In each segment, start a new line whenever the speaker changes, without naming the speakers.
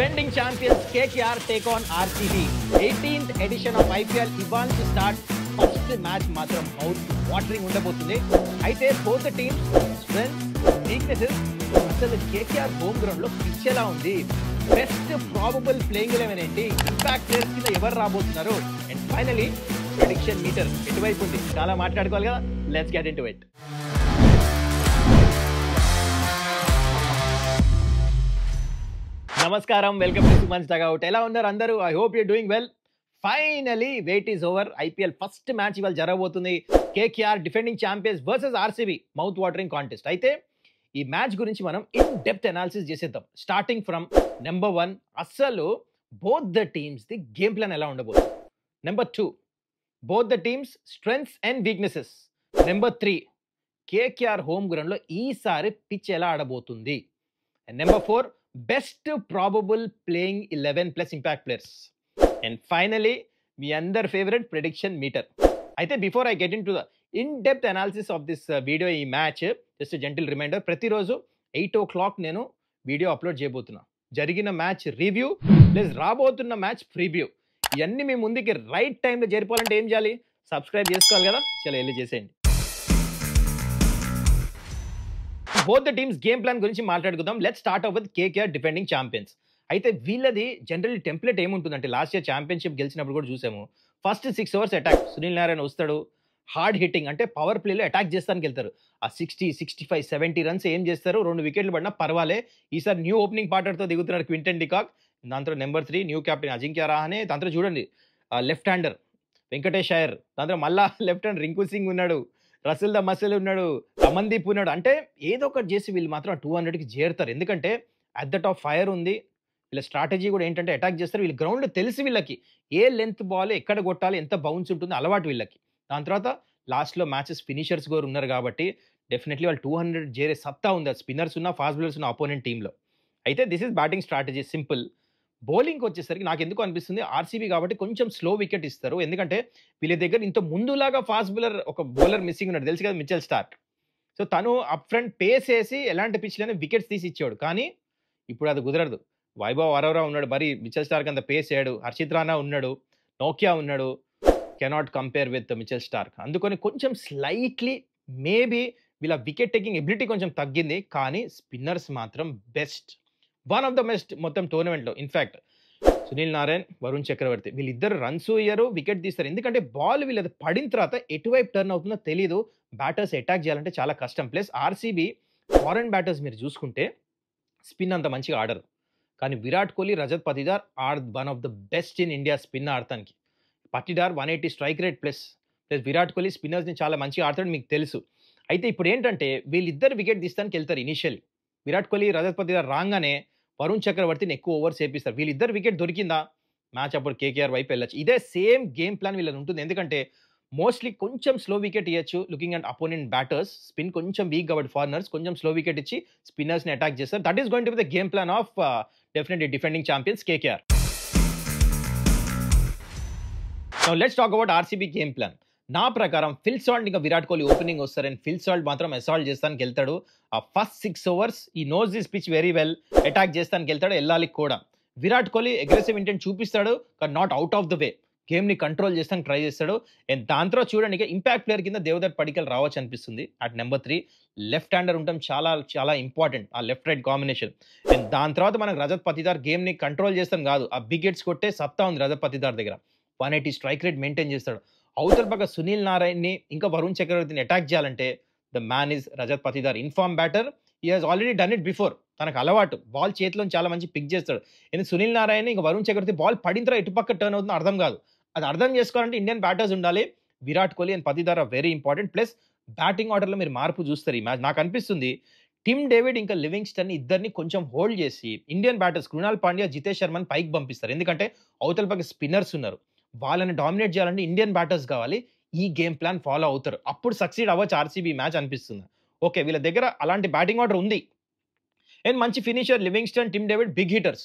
Defending champions KKR take on RCB. 18th edition of IPL ఇవాళ to start. First match మాత్రం mouth watering ఉండబోతుంది. అయితే both the teams strengths, weaknesses, అసలు KKR home ground లో pitch ఎలా ఉంది, best probable playing 11 ఏంటి, impact players కింద ఎవరు రాబోతున్నారు, అండ్ ఫైనలీ ప్రెడిక్షన్ మీటర్ ఎటువైపు ఉంది, చాలా మాట్లాడుకోవాలి కదా. Let's get into it. నమస్కారం, వెల్కమ్ టు సుమన్స్ డగౌట్. ఎలా ఉన్నారు అందరూ? I hope you doing well. Finally wait is over. IPL first match ఇవాళ జరగబోతుంది. KKR defending champions versus RCB mouth watering contest. అయితే ఈ మ్యాచ్ గురించి మనం ఇన్ డెప్త్ అనాలిసిస్ చేసేద్దాం. స్టార్టింగ్ ఫ్రమ్ నెంబర్ 1, అస్సలు both the teams the game plan ఎలా ఉండబోతుంది. Number 2, both the teams strengths and weaknesses. Number 3, KKR home ground లో ఈసారి పిచ్ ఎలా ఆడబోతుంది. And number 4, best probable playing 11 plus impact players. And finally మీ అందర్ favourite prediction meter. అయితే before I get into the in depth analysis of this video, ఈ match just gentle reminder, ప్రతిరోజు 8 o'clock నేను video upload చేయబోతున్నా. జరిగిన match review plus రాబోతున్న match preview, ఇవన్నీ మీ ముందుకి రైట్ టైంలో చేరిపోవాలంటే ఏం చేయాలి? సబ్స్క్రైబ్ చేసుకోవాలి కదా. చాలా వెళ్ళి చేసేయండి. Both the teams game plan గురించి మాట్లాడుకుందాం. Let's start of with KKR defending champions. అయితే వీళ్ళది జనరల్లీ టెంప్లెట్ ఏముంటుందంటే, లాస్ట్ ఇయర్ ఛాంపియన్షిప్ గెలిచినప్పుడు కూడా చూసాము, first 6 overs attack, Sunil Narayana వస్తాడు, హార్డ్ హిట్టింగ్ అంటే పవర్ ప్లేలో అటాక్ చేస్తానికి వెళ్తారు. ఆ 60, 65, 70 రన్స్ ఏం చేస్తారు, 2 wickets పడినా పర్వాలే. ఈసారి న్యూ ఓపెనింగ్ పార్ట్నర్తో దిగుతున్నారు క్వింటన్ డికాక్. దాంతో number 3 new captain Ajinkya Rahane. దాంతో చూడండి లెఫ్ట్ హ్యాండర్ వెంకటేష్ అయ్యర్, దాంతో మళ్ళా లెఫ్ట్ హ్యాండ్ రింకు సింగ్ ఉన్నాడు, రసిల్ ద మసిల్ ఉన్నాడు, అమన్దీప్ ఉన్నాడు. అంటే ఏదో ఒకటి చేసి వీళ్ళు మాత్రం 200కి చేరుతారు. ఎందుకంటే అట్ ద టాప్ ఫైర్ ఉంది. వీళ్ళ స్ట్రాటజీ కూడా ఏంటంటే అటాక్ చేస్తారు. వీళ్ళ గ్రౌండ్లో తెలిసి వీళ్ళకి ఏ లెంత్ బాల్ ఎక్కడ కొట్టాలి, ఎంత బౌన్స్ ఉంటుందో అలవాటు వీళ్ళకి. దాని తర్వాత లాస్ట్లో మ్యాచెస్ ఫినిషర్స్ కూడా ఉన్నారు కాబట్టి డెఫినెట్లీ వాళ్ళు 200 చేరే సత్తా ఉంది. స్పిన్నర్స్ ఉన్న ఫాస్ట్ బౌలర్స్ ఉన్న అపోనెంట్ టీంలో. అయితే this is batting strategy, simple. బౌలింగ్కి వచ్చేసరికి నాకు ఎందుకు అనిపిస్తుంది, ఆర్సీబీ కాబట్టి కొంచెం స్లో వికెట్ ఇస్తారు. ఎందుకంటే వీళ్ళ దగ్గర ఇంత ముందులాగా ఫాస్ట్ బౌలర్ ఒక బౌలర్ మిస్సింగ్ ఉన్నాడు, తెలుసు కదా, మిచెల్ స్టార్క్. సో తను అప్ ఫ్రంట్ పేస్ వేసి ఎలాంటి పిచ్లోనే వికెట్స్ తీసి ఇచ్చేవాడు. కానీ ఇప్పుడు అది కుదరదు. వైభవ్ అరోరా ఉన్నాడు, మరి మిచెల్ స్టార్క్ అంత పేస్ వేయడు. హర్షిత్ రాణా ఉన్నాడు, నోకియా ఉన్నాడు. Cannot compare with Mitchell Starc. అందుకని కొంచెం స్లైట్లీ మేబీ వీళ్ళ వికెట్ టేకింగ్ ఎబిలిటీ కొంచెం తగ్గింది. కానీ స్పిన్నర్స్ మాత్రం best, one of the best మొత్తం టోర్నమెంట్లో. ఇన్ఫ్యాక్ట్ సునీల్ నారాయణ్, వరుణ్ చక్రవర్తి వీళ్ళిద్దరు రన్స్ ఇయ్యరు, వికెట్ తీస్తారు. ఎందుకంటే బాల్ వీళ్ళది పడిన తర్వాత ఎటువైపు టర్న్ అవుతుందో తెలియదు. బ్యాటర్స్ అటాక్ చేయాలంటే చాలా కష్టం. ప్లస్ ఆర్సీబీ ఫారెన్ బ్యాటర్స్ మీరు చూసుకుంటే స్పిన్ అంత మంచిగా ఆడరు. కానీ Virat Kohli, Rajat Patidar are one of the best in India spin ఆడటానికి. Patidar 180 strike rate plus Virat Kohli స్పిన్నర్స్ని చాలా మంచిగా ఆడతాడు, మీకు తెలుసు. అయితే ఇప్పుడు ఏంటంటే వీళ్ళిద్దరు వికెట్ తీస్తానికి వెళ్తారు ఇనిషియల్లీ. విరాట్ కోహ్లీ, రజత్ పతిదార్ రాగానే వరుణ్ చక్రవర్తిని ఎక్కువ ఓవర్స్ వేపిస్తారు. వీళ్ళిద్దరు వికెట్ దొరికిందా మ్యాచ్ అప్పుడు కేకేఆర్ వైపు వెళ్ళచ్చు. ఇదే సేమ్ గేమ్ ప్లాన్ వీళ్ళని ఉంటుంది. ఎందుకంటే మోస్ట్లీ కొంచెం స్లో వికెట్ ఇవ్వచ్చు. Looking at opponent batters, spin కొంచెం వీక్ కాబట్టి ఫారినర్స్ కొంచెం స్లో వికెట్ ఇచ్చి స్పిన్నర్స్ని అటాక్ చేస్తారు. That is going to be the game plan of definitely defending champions KKR. So let's talk about RCB game plan. నా ప్రకారం Phil Salt ఇంకా Virat Kohli opening వస్తారు. And Phil Salt మాత్రం assault చేస్తానికి వెళ్తాడు. ఆ ఫస్ట్ 6 overs ఈ knows this pitch very well, attack చేస్తానికి వెళ్తాడు, వెళ్ళాలి కూడా. విరాట్ కోహ్లీ అగ్రెసివ్ ఇంటెంట్ చూపిస్తాడు, కానీ not out of the way. గేమ్ని కంట్రోల్ చేస్తానికి ట్రై చేస్తాడు. అండ్ దాంతో చూడండి ఇంపాక్ట్ ప్లేయర్ కింద దేవదత్ పడికల్ రావచ్చు అనిపిస్తుంది. అట్ నెంబర్ 3 లెఫ్ట్ హ్యాండర్ ఉండటం చాలా చాలా ఇంపార్టెంట్, ఆ లెఫ్ట్ రైట్ కాంబినేషన్. అండ్ దాని తర్వాత మనకు రజత్ పతిదార్ గేమ్ని కంట్రోల్ చేస్తాం కాదు, ఆ బిగ్ హిట్స్ కొట్టే సత్తా ఉంది రజత్ పతిదార్ దగ్గర. 180 స్ట్రైక్ రేట్ మెయింటైన్ చేస్తాడు. అవతల పక్క సునీల్ నారాయణ్ని ఇంకా వరుణ్ చక్రవర్తిని అటాక్ చేయాలంటే the man is Rajat Patidar. Inform batter, he has already done it before. తనకు అలవాటు, బాల్ చేతిలో చాలా మంచి పిక్ చేస్తాడు. ఎందుకంటే సునీల్ నారాయణ ఇంకా వరుణ్ చక్రవర్తి బాల్ పడిన తర్వాత ఎటుపక్క టర్న్ అవుతుందో అర్థం కాదు. అది అర్థం చేసుకోవాలంటే ఇండియన్ బ్యాటర్స్ ఉండాలి. Virat Kohli and Patidar are very important. Plus batting ఆర్డర్లో మీరు మార్పు చూస్తారు ఈ మ్యాచ్. నాకు అనిపిస్తుంది టిమ్ డేవిడ్ ఇంకా లివింగ్స్టన్ ఇద్దరిని కొంచెం హోల్డ్ చేసి ఇండియన్ బ్యాటర్స్ కృణాల్ పాండ్యా, జితేష్ శర్మని పైకి పంపిస్తారు. ఎందుకంటే అవతల పక్క స్పిన్నర్స్ ఉన్నారు, వాళ్ళని డామినేట్ చేయాలంటే ఇండియన్ బ్యాటర్స్ కావాలి. ఈ గేమ్ ప్లాన్ ఫాలో అవుతారు, అప్పుడు సక్సీడ్ అవ్వచ్చు ఆర్సీబీ మ్యాచ్ అనిపిస్తుంది. ఓకే, వీళ్ళ దగ్గర అలాంటి బ్యాటింగ్ ఆర్డర్ ఉంది. అండ్ మంచి finisher Livingstone, Tim David big hitters,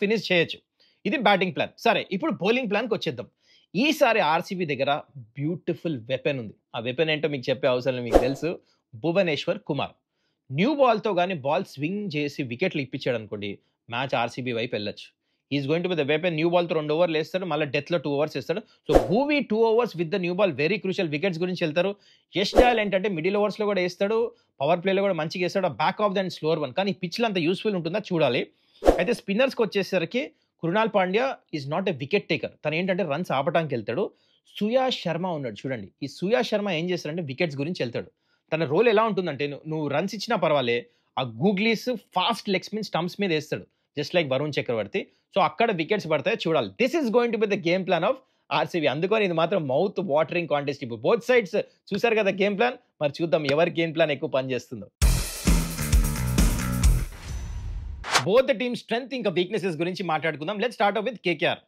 finish చేయొచ్చు. ఇది బ్యాటింగ్ ప్లాన్. సరే, ఇప్పుడు బౌలింగ్ ప్లాన్కి వచ్చేద్దాం. ఈసారి ఆర్సీబీ దగ్గర బ్యూటిఫుల్ వెపన్ ఉంది. ఆ వెపన్ ఏంటో మీకు చెప్పే అవసరం మీకు తెలుసు, భువనేశ్వర్ కుమార్. న్యూ బాల్తో కానీ బాల్ స్వింగ్ చేసి వికెట్లు ఇప్పించాడు అనుకోండి, మ్యాచ్ ఆర్సీబీ వైపు వెళ్ళొచ్చు. Is going to be the weapon. New బాల్తో 2 ఓవర్లు వేస్తాడు, మళ్ళీ డెత్లో 2 ఓవర్స్ వేస్తాడు. So Bhuvi 2 overs with the new ball very crucial. Wickets గురించి వెళ్తారు. యష్ దయాల్ ఏంటంటే మిడిల్ ఓవర్స్లో కూడా వేస్తాడు, పవర్ ప్లేలో కూడా మంచిగా వేస్తాడు, back of the and slower one. కానీ పిచ్లో అంత యూస్ఫుల్ ఉంటుందా చూడాలి. అయితే స్పిన్నర్స్కి వచ్చేసరికి Krunal Pandya is not a wicket taker. తను ఏంటంటే రన్స్ ఆపడానికి వెళ్తాడు. సుయాష్ శర్మ ఉన్నాడు చూడండి. ఈ సుయాష్ శర్మ ఏం చేస్తాడంటే వికెట్స్ గురించి వెళ్తాడు. తన రోల్ ఎలా ఉంటుందంటే నువ్వు రన్స్ ఇచ్చినా పర్వాలే, ఆ googlies fast leg spin stumps మీద వేస్తాడు, జస్ట్ లైక్ వరుణ్ చక్రవర్తి. సో అక్కడ వికెట్స్ పడతాయి చూడాలి. This is going to be the game plan of RCB. అందుకని ఇది మాత్రం మౌత్ వాటరింగ్ కాంటెస్ట్. ఇప్పుడు బోత్ సైడ్స్ చూసారు కదా గేమ్ ప్లాన్. మరి చూద్దాం ఎవరి గేమ్ ప్లాన్ ఎక్కువ పనిచేస్తుందో. బోత్ ద టీమ్ స్ట్రెంగ్త్ ఇంకా వీక్నెసెస్ గురించి మాట్లాడుకుందాం. Let's start of with KKR.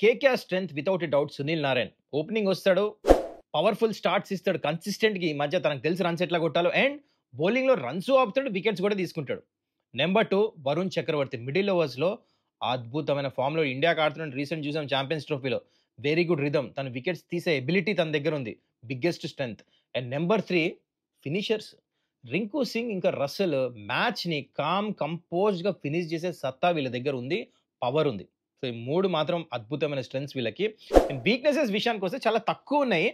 KKR strength without a doubt Sunil Narayan. Opening వస్తాడు, పవర్ఫుల్ స్టార్ట్స్ ఇస్తాడు కన్సిస్టెంట్గా. ఈ మధ్య తనకు తెలిసి రన్స్ ఎట్లా కొట్టాలో, అండ్ బౌలింగ్లో రన్స్ ఆపుతాడు, వికెట్స్ కూడా తీసుకుంటాడు. నెంబర్ 2 వరుణ్ చక్రవర్తి. మిడిల్ ఓవర్స్లో అద్భుతమైన ఫామ్లో ఇండియాకి ఆడుతున్నాడు. రీసెంట్ చూసాం ఛాంపియన్స్ ట్రోఫీలో. Very good rhythm. తన వికెట్స్ తీసే ఎబిలిటీ తన దగ్గర ఉంది, biggest strength. And number 3 finishers. Rinku Singh ఇంకా రసల్ మ్యాచ్ని కంపోజ్డ్గా ఫినిష్ చేసే సత్తా వీళ్ళ దగ్గర ఉంది, పవర్ ఉంది. సో ఈ 3 మాత్రం అద్భుతమైన స్ట్రెంగ్స్ వీళ్ళకి. అండ్ వీక్నెసెస్ విషయానికి వస్తే చాలా తక్కువ ఉన్నాయి.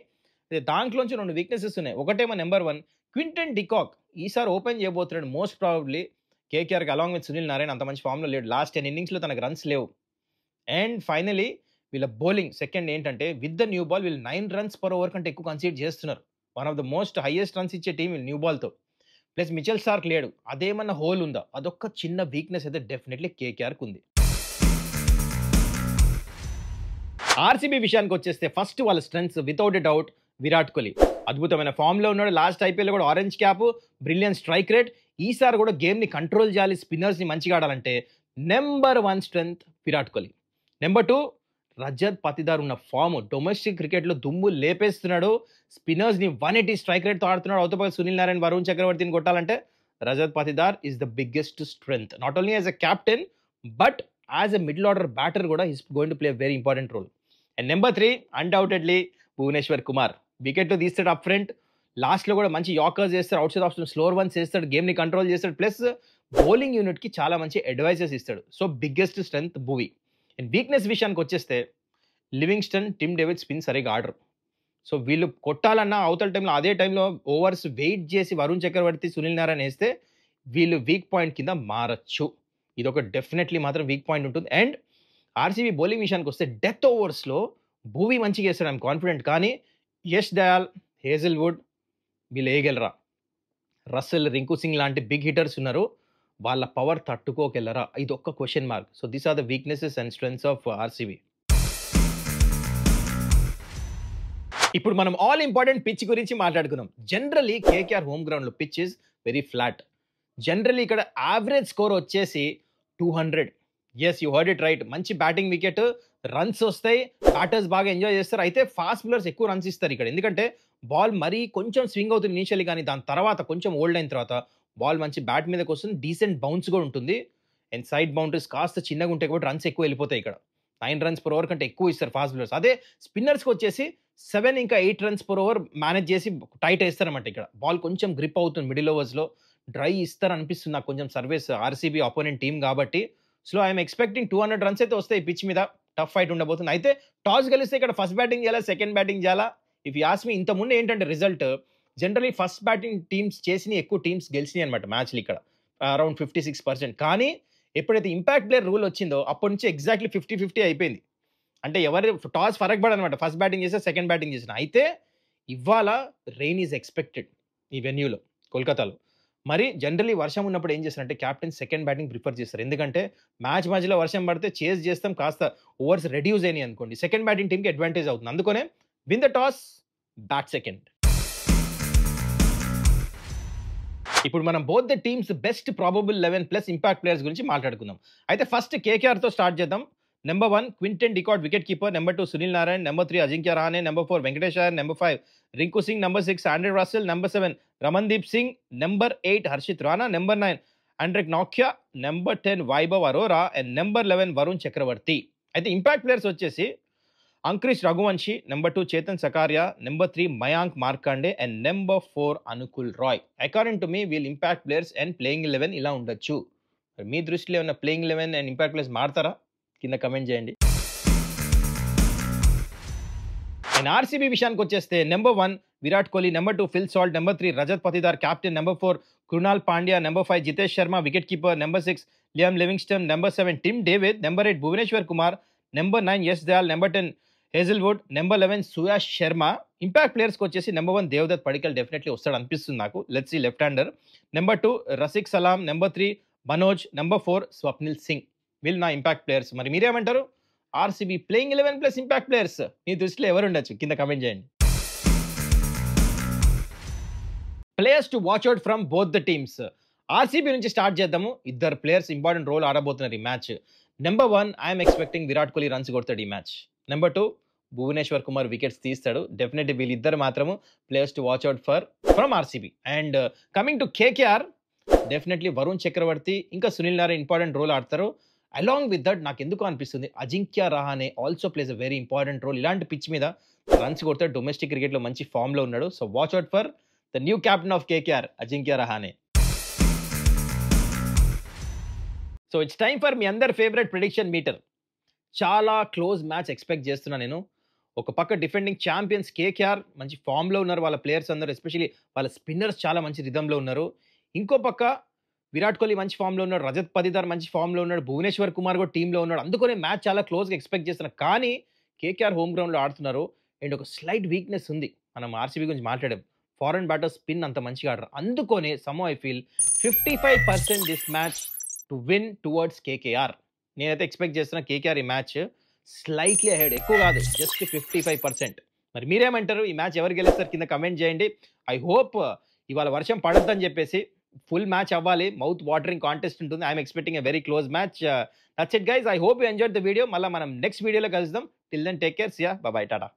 దాంట్లోంచి 2 వీక్నెసెస్ ఉన్నాయి. ఒకటేమో నెంబర్ 1 క్వింటన్ డికాక్. ఈసారి ఓపెన్ చేయబోతున్నాడు మోస్ట్ ప్రాబబ్లీ కేకేఆర్కి అలాంగ్ విత్ సునీల్ నారాయణ్. అంత మంచి ఫామ్లో లేడు. లాస్ట్ 10 ఇన్నింగ్స్లో తనకు రన్స్ లేవు. అండ్ ఫైనలీ వీళ్ళ బౌలింగ్ సెకండ్ ఏంటంటే విత్ ద న్యూ బాల్ వీళ్ళు 9 రన్స్ పర్ ఓవర్ కంటే ఎక్కువ కన్సీడ్ చేస్తున్నారు. One of the most highest runs ఇచ్చే టీం న్యూ బాల్తో. ప్లస్ మిచెల్ స్టార్క్ లేడు. అదేమన్నా హోల్ ఉందా? అదొక్క చిన్న వీక్నెస్ అయితే డెఫినెట్లీ కేకేఆర్కి ఉంది. ఆర్సీబీ విషయానికి వచ్చేస్తే ఫస్ట్ వాళ్ళ strengths without a doubt Virat Kohli. అద్భుతమైన ఫామ్లో ఉన్నాడు. లాస్ట్ ఐపీఎల్ కూడా orange cap, brilliant strike rate. ఈసారి కూడా గేమ్ని కంట్రోల్ చేయాలి, స్పిన్నర్స్ని మంచిగా ఆడాలంటే number 1 strength Virat Kohli. Number 2 Rajat Patidar ఉన్న ఫామ్. డొమెస్టిక్ క్రికెట్లో దుమ్ము లేపేస్తున్నాడు. స్పిన్నర్స్ని 180 స్ట్రైక్ రేట్తో ఆడుతున్నాడు. అవతల సునీల్ నారాయణ్, వరుణ్ చక్రవర్తిని కొట్టాలంటే Rajat Patidar is the biggest strength. Not only as a captain but as a middle order batter కూడా is going to play very important role. And number 3 undoubtedly Bhuvneshwar Kumar. వికెట్లు తీస్తాడు అప్ ఫ్రంట్, లాస్ట్లో కూడా మంచి యాకర్స్ చేస్తాడు, outside off slower ones చేస్తాడు, గేమ్ని control చేస్తాడు. ప్లస్ బౌలింగ్ యూనిట్కి చాలా మంచి అడ్వైజెస్ ఇస్తాడు. So biggest strength Bhuvi. And weakness విషయానికి వచ్చేస్తే లివింగ్స్టన్, టిమ్ డేవిడ్ స్పిన్ సరిగా ఆడరు. సో వీళ్ళు కొట్టాలన్నా అవతల టైంలో అదే టైంలో ఓవర్స్ వెయిట్ చేసి వరుణ్ చక్రవర్తి, సునీల్ నారాయణ్ వేస్తే వీళ్ళు వీక్ పాయింట్ కింద మారచ్చు. ఇది ఒక డెఫినెట్లీ మాత్రం వీక్ పాయింట్ ఉంటుంది. అండ్ ఆర్సీబీ బౌలింగ్ విషయానికి వస్తే డెత్ ఓవర్స్లో భూవీ మంచిగా వేస్తాడు, ఐఎమ్ కాన్ఫిడెంట్. కానీ యష్ దయాల్, హేజల్వుడ్ వీళ్ళు వేయగలరా? రసల్, రింకు సింగ్ లాంటి బిగ్ హిటర్స్ ఉన్నారు, వాళ్ళ పవర్ తట్టుకోగలరా? ఇది ఒక్క question mark. So these are the weaknesses and strengths of RCB. ఇప్పుడు మనం ఆల్ ఇంపార్టెంట్ పిచ్ గురించి మాట్లాడుకుందాం. జనరలీ కేకేఆర్ హోమ్ గ్రౌండ్లో pitch is very flat. Generally ఇక్కడ యావరేజ్ స్కోర్ వచ్చేసి 200. Yes, you heard it right. మంచి బ్యాటింగ్ వికెట్, రన్స్ వస్తాయి, batters బాగా ఎంజాయ్ చేస్తారు. అయితే ఫాస్ట్ బౌలర్స్ ఎక్కువ రన్స్ ఇస్తారు ఇక్కడ. ఎందుకంటే బాల్ మరీ కొంచెం స్వింగ్ అవుతుంది ఇనిషియల్లీ, కానీ దాని తర్వాత కొంచెం ఓల్డ్ అయిన తర్వాత బాల్ మంచి బ్యాట్ మీదకి వస్తుంది, డీసెంట్ బౌన్స్ కూడా ఉంటుంది. అండ్ సైడ్ బౌండరీస్ కాస్త చిన్నగా ఉంటాయి కాబట్టి రన్స్ ఎక్కువ వెళ్ళిపోతాయి. ఇక్కడ 9 రన్స్ పర్ ఓవర్ కంటే ఎక్కువ ఇస్తారు ఫాస్ట్ బౌలర్స్. అదే స్పిన్నర్స్కి వచ్చేసి 7 ఇంకా 8 రన్స్ పర్ ఓవర్ మేనేజ్ చేసి టైట్ వేస్తారన్నమాట. ఇక్కడ బాల్ కొంచెం గ్రిప్ అవుతుంది మిడిల్ ఓవర్స్లో, డ్రై ఇస్తారు అనిపిస్తుంది నాకు కొంచెం సర్వీస్ ఆర్సీబీ అపోనెంట్ టీం కాబట్టి. సో ఐఎమ్ ఎక్స్పెక్టింగ్ 200 రన్స్ అయితే వస్తాయి పిచ్ మీద. టఫ్ ఫైట్ ఉండబోతుంది. అయితే టాస్ గెలిస్తే ఇక్కడ ఫస్ట్ బ్యాటింగ్ చేయాలా, సెకండ్ బ్యాటింగ్ చేయాలా? ఇఫ్ యూ ఆస్క్ మీ, ఇంతకుముందు ఏంటంటే result generally first batting teams చేసిన ఎక్కువ టీమ్స్ గెలిచినాయి అనమాట మ్యాచ్లు ఇక్కడ, అరౌండ్ 56%. కానీ ఎప్పుడైతే ఇంపాక్ట్ ప్లేయర్ రూల్ వచ్చిందో అప్పటి నుంచి ఎగ్జాక్ట్లీ 50-50 అయిపోయింది. అంటే ఎవరు టాస్ ఫరక్ పడనమాట, ఫస్ట్ బ్యాటింగ్ చేస్తే సెకండ్ బ్యాటింగ్ చేసిన. అయితే ఇవాళ రెయిన్ ఈజ్ ఎక్స్పెక్టెడ్ ఈ వెన్యూలో, కోల్కతాలో. మరి జనరలీ వర్షం ఉన్నప్పుడు ఏం చేస్తారంటే క్యాప్టెన్ సెకండ్ బ్యాటింగ్ ప్రిఫర్ చేస్తారు. ఎందుకంటే మ్యాచ్ మధ్యలో వర్షం పడితే చేజ్ చేస్తాం, కాస్త ఓవర్స్ రెడ్యూస్ అయినాయి అనుకోండి, సెకండ్ బ్యాటింగ్ టీంకి అడ్వాంటేజ్ అవుతుంది. అందుకనే win the toss, bat second. ఇప్పుడు మనం both the teams best probable 11 plus impact players గురించి మాట్లాడుకుందాం. అయితే ఫస్ట్ కేకేఆర్తో స్టార్ట్ చేద్దాం. Number 1 Quinton de Kock wicket keeper. Number 2 Sunil Narine. Number 3 Ajinkya Rahane. Number 4 Venkatesh Iyer. Number 5 Rinku Singh. Number 6 Andre Russell. Number 7 Ramandeep Singh. Number 8 Harshit Rana. Number 9 Anrich నాక్యా. Number 10 Vaibhav Arora. And number 11 Varun Chakravarthy. అయితే impact players వచ్చేసి Angkrish Raghuvanshi. Number 2 Chetan Sakariya. Number 3 Mayank Markande. And number 4 Anukul Roy. According to me will impact players and playing 11 ఇలా ఉండొచ్చు. మీ దృష్టిలో ఏమన్నా playing 11 and impact players మారతారా? కింద కమెంట్ చేయండి. అండ్ ఆర్సీబీ విషయానికొచ్చేస్తే number 1 Virat Kohli, number 2 Phil Salt, number 3 Rajat Patidar captain, number 4 Krunal Pandya, number 5 Jitesh Sharma wicket keeper, number 6 Liam Livingstone, number 7 Tim David, number 8 Bhuvneshwar Kumar, number 9 Yash Dayal, number 10 Hazlewood, number 11 Suyash Sharma. Impact ప్లేయర్స్కి వచ్చేసి నెంబర్ 1 దేవదత్ పడికల్ డెఫినెట్లీ వస్తాడు అనిపిస్తుంది నాకు. Let's see left hander. Number 2 Rasikh Salam, number 3 Manoj, number 4 Swapnil Singh. వీళ్ళు నా impact players. మరి మీరేమంటారు? RCB playing 11 plus impact players మీ దృష్టిలో ఎవరు ఉండొచ్చు? కింద కమెంట్ చేయండి. Players to watch out from both the teams. RCB నుంచి స్టార్ట్ చేద్దాము. ఇద్దరు ప్లేయర్స్ ఇంపార్టెంట్ రోల్ ఆడబోతున్నారు ఈ match. Number 1 I'm expecting Virat Kohli runs కొడతాడు ఈ match. Number 2 Bhuvneshwar Kumar wickets తీస్తాడు. డెఫినెట్లీ వీళ్ళిద్దరు మాత్రము players to watch out from RCB. And coming to KKR, definitely Varun Chakravarthy ఇంకా సునీల్ నారాయణ ఇంపార్టెంట్ రోల్ ఆడతారు. అలాంగ్ విత్ దట్ నాకు ఎందుకు అనిపిస్తుంది Ajinkya Rahane also plays a very important role. ఇలాంటి పిచ్ మీద రన్స్ కొడతాడు. డొమెస్టిక్ క్రికెట్లో మంచి ఫామ్లో ఉన్నాడు. So watch out for the new captain of KKR Ajinkya Rahane. So it's time for me అందరి ఫేవరెట్ ప్రిడిక్షన్ మీటర్. చాలా క్లోజ్ మ్యాచ్ ఎక్స్పెక్ట్ చేస్తున్నా నేను. ఒక పక్క డిఫెండింగ్ ఛాంపియన్స్ కేకేఆర్ మంచి ఫామ్లో ఉన్నారు. వాళ్ళ ప్లేయర్స్ అందరూ ఎస్పెషలీ వాళ్ళ స్పిన్నర్స్ చాలా మంచి రిథంలో ఉన్నారు. ఇంకో పక్క విరాట్ కోహ్లీ మంచి ఫామ్లో ఉన్నాడు, రజత్ పతిదార్ మంచి ఫామ్లో ఉన్నాడు, భువనేశ్వర్ కుమార్ కూడా టీంలో ఉన్నాడు. అందుకనే మ్యాచ్ చాలా క్లోజ్గా ఎక్స్పెక్ట్ చేస్తున్నా. కానీ కేకేఆర్ హోమ్ గ్రౌండ్లో ఆడుతున్నారు. అండ్ ఒక స్లైట్ వీక్నెస్ ఉంది. మనం ఆర్సీబీ గురించి మాట్లాడాం. ఫారెన్ బ్యాటర్ స్పిన్ అంత మంచిగా ఆడరు. అందుకనే somehow I feel 55% this match to win towards KKR. నేనైతే ఎక్స్పెక్ట్ చేస్తున్నా కేకేఆర్ ఈ మ్యాచ్ స్లైట్లీ అహెడ్, ఎక్కువ కాదు, జస్ట్ 55%. మరి మీరేమంటారు? ఈ మ్యాచ్ ఎవరు గెలుస్తారు? కింద కమెంట్ చేయండి. ఐ హోప్ ఇవాళ వర్షం పడొద్దని చెప్పేసి ఫుల్ మ్యాచ్ అవ్వాలి. మౌత్ వాటరింగ్ కాంటెస్ట్ ఉంటుంది. I'm expecting a very close match. That's it guys. I hope you enjoyed the video. మళ్ళీ మనం నెక్స్ట్ వీడియోలో కలుద్దాం. Till then take care. See ya, bye bye, Tata.